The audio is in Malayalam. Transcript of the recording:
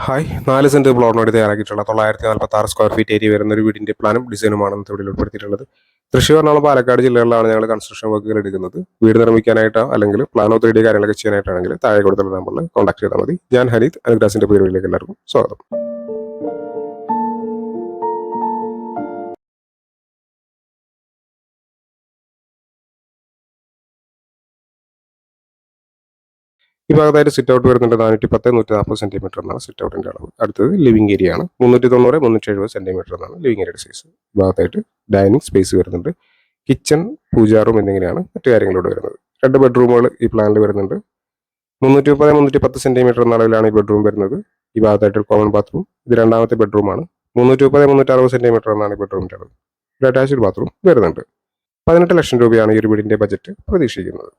ഹായ് 4 സെന്റ് പ്ലോട്ടിനോട് തയ്യാറാക്കിയിട്ടുള്ള 946 സ്ക്വയർ ഫീറ്റ് ഏരിയ വരുന്ന ഒരു വീടിന്റെ പ്ലാനും ഡിസൈനുമാണ് ഇവിടെ ഉൾപ്പെടുത്തിയിട്ടുള്ളത്. തൃശ്ശൂർ, എറണാകുളം, പാലക്കാട് ജില്ലകളിലാണ് ഞങ്ങൾ കൺസ്ട്രക്ഷൻ വർക്കുകൾ എടുക്കുന്നത്. വീട് നിർമ്മിക്കാനായിട്ടോ അല്ലെങ്കിൽ പ്ലാനോ 3D കാര്യങ്ങളൊക്കെ ചെയ്യാനായിട്ടാണെങ്കിൽ താഴെ കൊടുത്തുള്ള നമ്പറിൽ കോൺടാക്ട് ചെയ്താൽ മതി. ഞാൻ ഹനീത്, അനുഗ്രാസിന്റെ പേരുകളിലേക്ക് എല്ലാവർക്കും സ്വാഗതം. ഈ ഭാഗത്തായിട്ട് സിറ്റ് ഔട്ട് വരുന്നുണ്ട് 410-140 സെന്റിമീറ്റർ എന്നാണ് സിറ്റ് ഔട്ടിന്റെ അളവ്. അടുത്തത് ലിവിംഗ് ഏരിയ ആണ്. 390-370 സെന്റിമീറ്റർ എന്നാണ് ലിവിംഗ് ഏരിയയുടെ സൈസ്. ഈ ഭാഗത്തായിട്ട് ഡൈനിങ് സ്പേസ് വരുന്നുണ്ട്. കിച്ചൺ, പൂജാ റൂം എന്നിങ്ങനെയാണ് മറ്റു കാര്യങ്ങളോട് വരുന്നത്. 2 ബെഡ്റൂമുകൾ ഈ പ്ലാനിൽ വരുന്നുണ്ട്. 330-310 സെന്റിമീറ്റർ എന്ന അളവിലാണ് ഈ ബെഡ്റൂം വരുന്നത്. ഈ ഭാഗത്തായിട്ട് ഒരു കോമൺ ബാത്റൂം. ഇത് രണ്ടാമത്തെ ബെഡ്റൂമാണ്. 330-360 സെന്റിമീറ്റർ എന്നാണ് ഈ ബെഡ്റൂമിന്റെ അളവ്. ഒരു അറ്റാച്ച്ഡ് ബാത്റൂം വരുന്നുണ്ട്. 18 ലക്ഷം രൂപയാണ് ഈ ഒരു വീടിന്റെ ബജറ്റ് പ്രതീക്ഷിക്കുന്നത്.